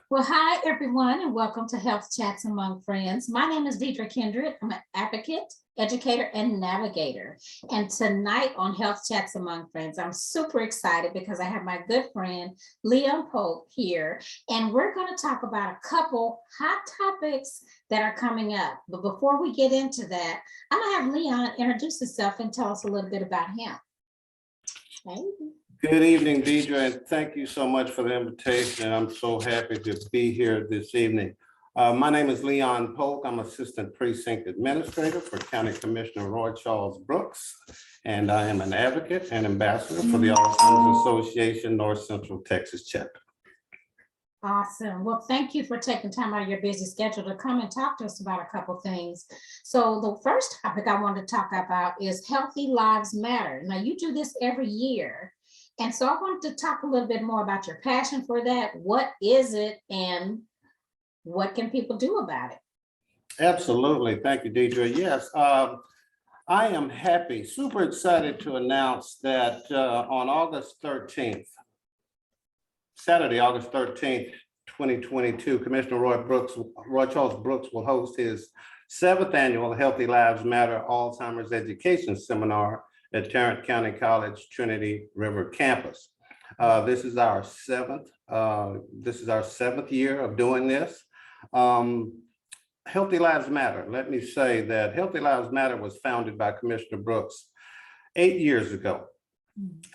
Well, hi, everyone, and welcome to Health Chats Among Friends. My name is Deidre Kindred. I'm an advocate, educator, and navigator. And tonight on Health Chats Among Friends, I'm super excited because I have my good friend, Leon Polk here, and we're going to talk about a couple hot topics that are coming up. But before we get into that, I'm going to have Leon introduce himself and tell us a little bit about him. Hey. Good evening, Deidre, and thank you so much for the invitation. I'm so happy to be here this evening. My name is Leon Polk. I'm Assistant Precinct Administrator for County Commissioner Roy Charles Brooks, and I am an advocate and ambassador for the Alzheimer's Association North Central Texas chapter. Awesome. Well, thank you for taking time out of your busy schedule to come and talk to us about a couple things. So the first topic I want to talk about is Healthy Lives Matter. Now, you do this every year. And so I wanted to talk a little bit more about your passion for that. What is it and what can people do about it? Absolutely. Thank you, Deidre. Yes, I am happy, super excited to announce that on August 13th, Saturday, August 13th, 2022, Commissioner Roy Charles Brooks will host his 7th annual Healthy Lives Matter Alzheimer's Education Seminar at Tarrant County College, Trinity River campus. This is our seventh year of doing this. Healthy Lives Matter. Let me say that Healthy Lives Matter was founded by Commissioner Brooks 8 years ago.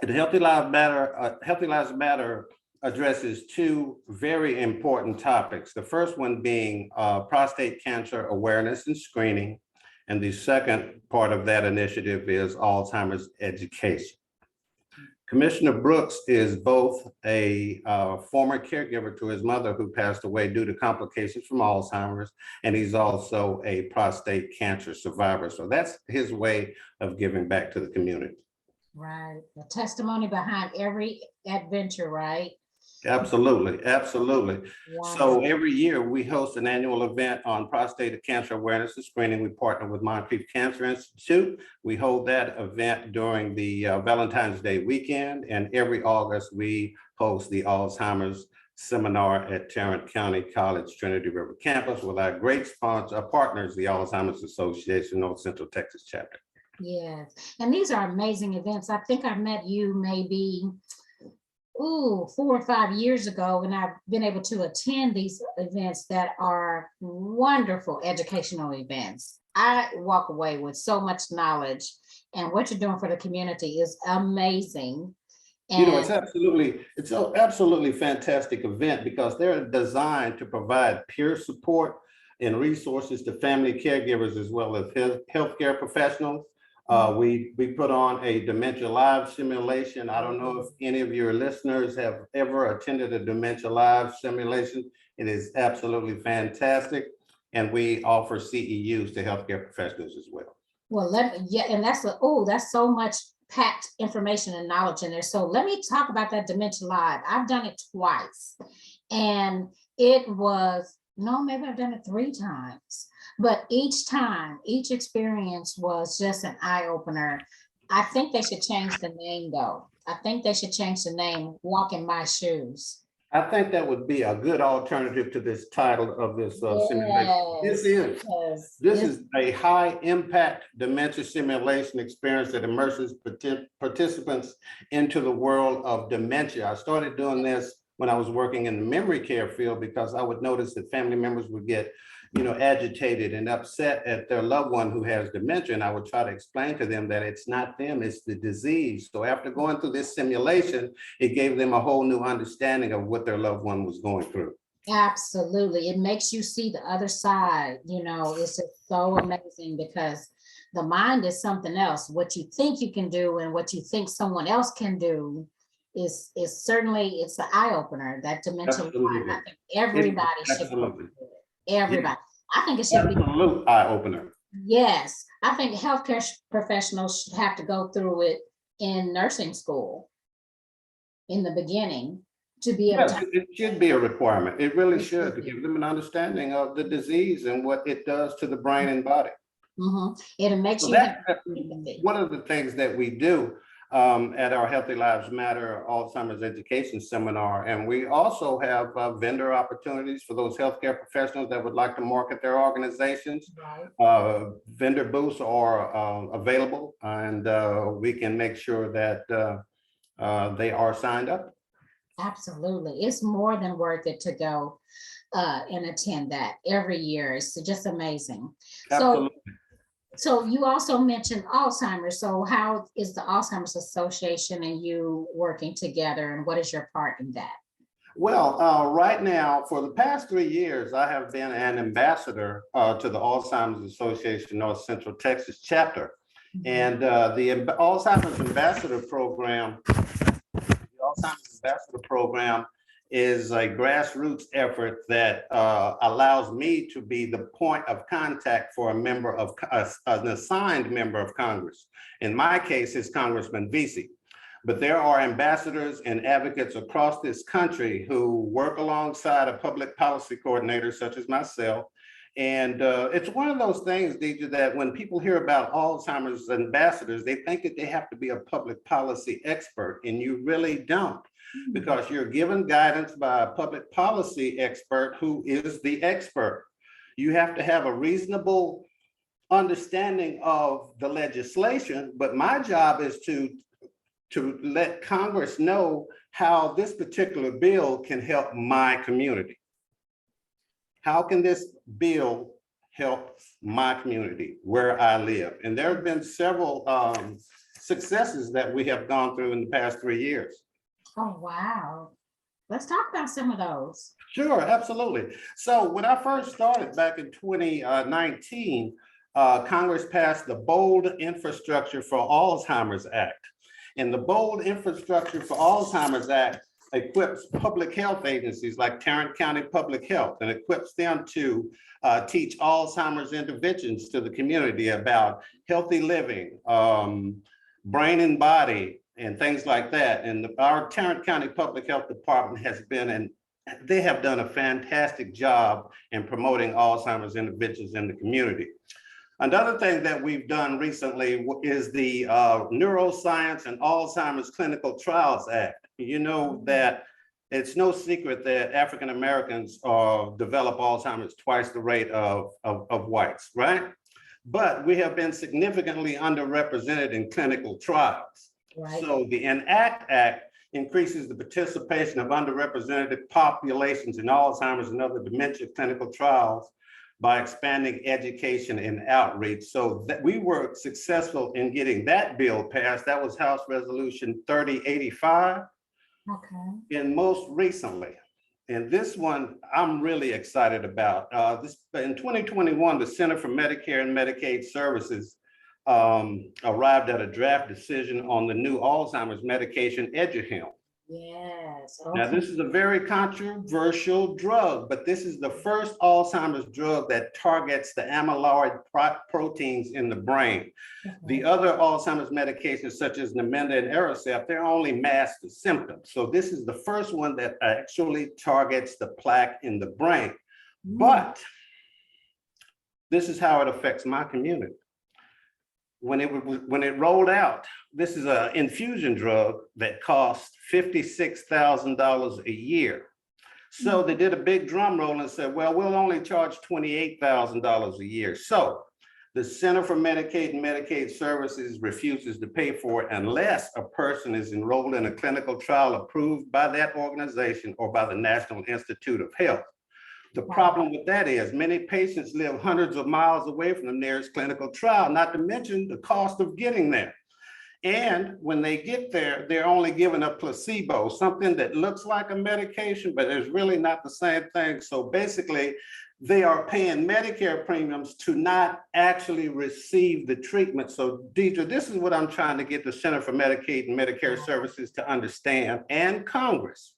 And Healthy Lives Matter addresses two very important topics. The first one being prostate cancer awareness and screening. And the second part of that initiative is Alzheimer's education. Commissioner Brooks is both a former caregiver to his mother who passed away due to complications from Alzheimer's, and he's also a prostate cancer survivor. So that's his way of giving back to the community. Right. The testimony behind every adventure, right? Absolutely, absolutely. Wow. So every year we host an annual event on prostate cancer awareness and screening. We partner with Moncrief Cancer Institute. We hold that event during the Valentine's Day weekend, and every August we host the Alzheimer's seminar at Tarrant County College, Trinity River campus with our great partners, the Alzheimer's Association North Central Texas chapter. Yes, and these are amazing events. I think I met you maybe 4 or 5 years ago, and I've been able to attend these events that are wonderful educational events. I walk away with so much knowledge, and what you're doing for the community is amazing. And it's an absolutely fantastic event because they're designed to provide peer support and resources to family caregivers as well as healthcare professionals. We put on a Dementia Live simulation. I don't know if any of your listeners have ever attended a Dementia Live simulation. It is absolutely fantastic. And we offer CEUs to healthcare professionals as well. Well, and that's so much packed information and knowledge in there. So let me talk about that Dementia Live. I've done it twice, and maybe I've done it 3 times. But each time, each experience was just an eye-opener. I think they should change the name, though. I think they should change the name, Walk in My Shoes. I think that would be a good alternative to this title of this simulation. This is a high-impact dementia simulation experience that immerses participants into the world of dementia. I started doing this when I was working in the memory care field because I would notice that family members would get agitated and upset at their loved one who has dementia. And I would try to explain to them that it's not them, it's the disease. So after going through this simulation, it gave them a whole new understanding of what their loved one was going through. Absolutely. It makes you see the other side. It's just so amazing because the mind is something else. What you think you can do and what you think someone else can do is certainly, it's an eye opener. That Dementia Live. I think everybody should go through it. Everybody. I think it should be an eye opener. Yes. I think healthcare professionals should have to go through it in nursing school in the beginning to be able to. It should be a requirement. It really should, to give them an understanding of the disease and what it does to the brain and body. It makes you one of the things that we do at our Healthy Lives Matter Alzheimer's Education Seminar. And we also have vendor opportunities for those healthcare professionals that would like to market their organizations. Right. Vendor booths are available, and we can make sure that they are signed up. Absolutely. It's more than worth it to go and attend that every year. It's just amazing. Absolutely. So you also mentioned Alzheimer's. So how is the Alzheimer's Association and you working together, and what is your part in that? Well, right now, for the past 3 years, I have been an ambassador to the Alzheimer's Association North Central Texas chapter. And the Alzheimer's Ambassador Program, is a grassroots effort that allows me to be the point of contact for a member of an assigned member of Congress. In my case, it's Congressman Vesey. But there are ambassadors and advocates across this country who work alongside a public policy coordinator such as myself. And it's one of those things, Deidre, that when people hear about Alzheimer's ambassadors, they think that they have to be a public policy expert, and you really don't, because you're given guidance by a public policy expert who is the expert. You have to have a reasonable understanding of the legislation, but my job is to let Congress know how this particular bill can help my community. How can this bill help my community where I live? And there have been several successes that we have gone through in the past 3 years. Oh, wow. Let's talk about some of those. Sure, absolutely. So when I first started back in 2019, Congress passed the Bold Infrastructure for Alzheimer's Act. And the Bold Infrastructure for Alzheimer's Act equips public health agencies like Tarrant County Public Health and equips them to teach Alzheimer's interventions to the community about healthy living, brain and body, and things like that. And our Tarrant County Public Health Department has been, and they have done a fantastic job in promoting Alzheimer's interventions in the community. Another thing that we've done recently is the Neuroscience and Alzheimer's Clinical Trials Act. You know that it's no secret that African Americans develop Alzheimer's twice the rate of whites, right? But we have been significantly underrepresented in clinical trials. Right. So the ENACT Act increases the participation of underrepresented populations in Alzheimer's and other dementia clinical trials by expanding education and outreach. So that we were successful in getting that bill passed. That was House Resolution 3085. Okay. And most recently, and this one I'm really excited about. In 2021, the Center for Medicare and Medicaid Services arrived at a draft decision on the new Alzheimer's medication, Eduhelm. Yes. Okay. Now, this is a very controversial drug, but this is the first Alzheimer's drug that targets the amyloid proteins in the brain. Okay. The other Alzheimer's medications, such as Namenda and Aricept, they're only mask the symptoms. So this is the first one that actually targets the plaque in the brain. But this is how it affects my community. When it rolled out, this is an infusion drug that costs $56,000 a year. So they did a big drum roll and said, well, we'll only charge $28,000 a year. So the Center for Medicaid and Medicaid Services refuses to pay for it unless a person is enrolled in a clinical trial approved by that organization or by the National Institute of Health. The problem with that is many patients live hundreds of miles away from the nearest clinical trial, not to mention the cost of getting there. And when they get there, they're only given a placebo, something that looks like a medication, but is really not the same thing. So basically, they are paying Medicare premiums to not actually receive the treatment. So Deidre, this is what I'm trying to get the Center for Medicaid and Medicare Services to understand, and Congress,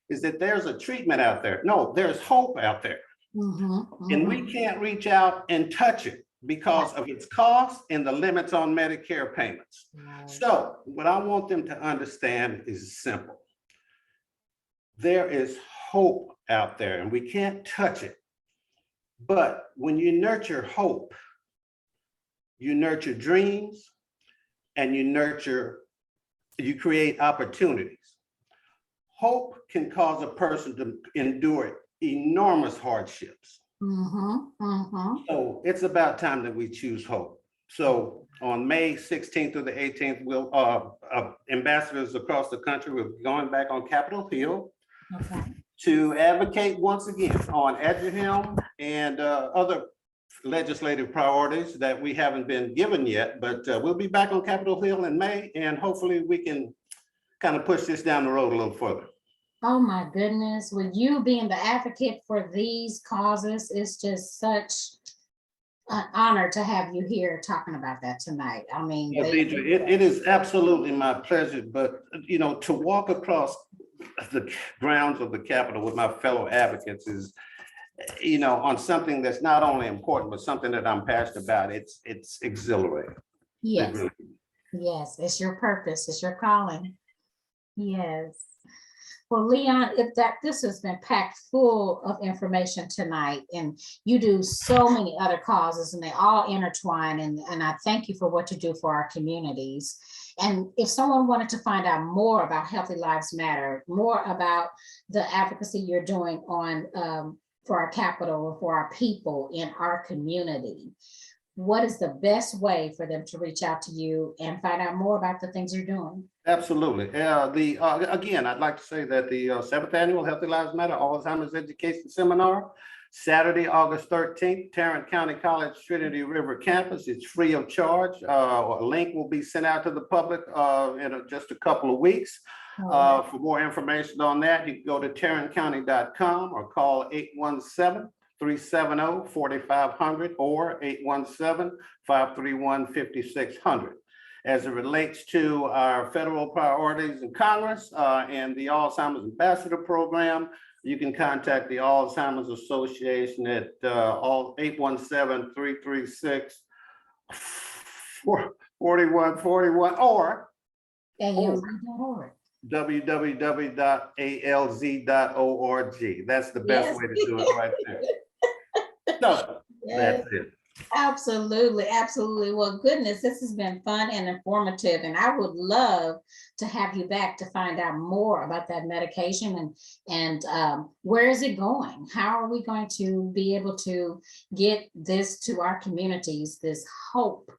is that there's a treatment out there. No, there's hope out there. And we can't reach out and touch it because of its cost and the limits on Medicare payments. So what I want them to understand is simple. There is hope out there and we can't touch it. But when you nurture hope, you nurture dreams and you nurture you create opportunities. Hope can cause a person to endure enormous hardships. So it's about time that we choose hope. So on May 16th through the 18th, we'll ambassadors across the country will be going back on Capitol Hill to advocate once again on EDUHILM and other legislative priorities that we haven't been given yet, but we'll be back on Capitol Hill in May, and hopefully we can kind of push this down the road a little further. Oh my goodness, with you being the advocate for these causes, it's just such an honor to have you here talking about that tonight. I mean, Yeah, Deidre, it is absolutely my pleasure, but you know, to walk across the grounds of the Capitol with my fellow advocates is, you know, on something that's not only important, but something that I'm passionate about. It's exhilarating. yes, yes, it's your purpose, it's your calling. Yes. Well, Leon, this has been packed full of information tonight, and you do so many other causes, and they all intertwine. And I thank you for what you do for our communities. And if someone wanted to find out more about Healthy Lives Matter, more about the advocacy you're doing on for our capital or for our people in our community, what is the best way for them to reach out to you and find out more about the things you're doing? Absolutely. Again, I'd like to say that the 7th Annual Healthy Lives Matter Alzheimer's Education Seminar, Saturday, August 13th, Tarrant County College, Trinity River Campus. It's free of charge. A link will be sent out to the public in just a couple of weeks. For more information on that, you can go to tarrantcounty.com or call 817-370-4500 or 817-531-5600. As it relates to our federal priorities in Congress and the Alzheimer's Ambassador Program, you can contact the Alzheimer's Association at 817-336-4141 or www.alz.org. That's the best way to do it right there. So that's it. Absolutely, absolutely. Well, goodness, this has been fun and informative, and I would love to have you back to find out more about that medication and where is it going? How are we going to be able to get this to our communities, this hope?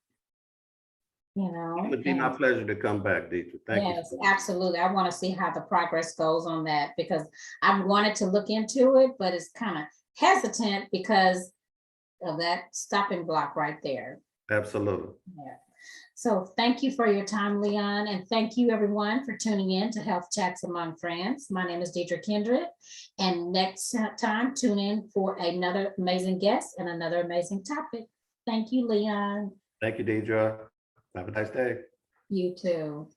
You know, it would be my pleasure to come back, Deidre. Thank you. Yes, absolutely. I want to see how the progress goes on that, because I wanted to look into it, but it's kind of hesitant because of that stopping block right there. Absolutely. Yeah. So thank you for your time, Leon, and thank you everyone for tuning in to Health Chats Among Friends. My name is Deidre Kindred, and next time tune in for another amazing guest and another amazing topic. Thank you, Leon. Thank you, Deidre. Have a nice day. You too.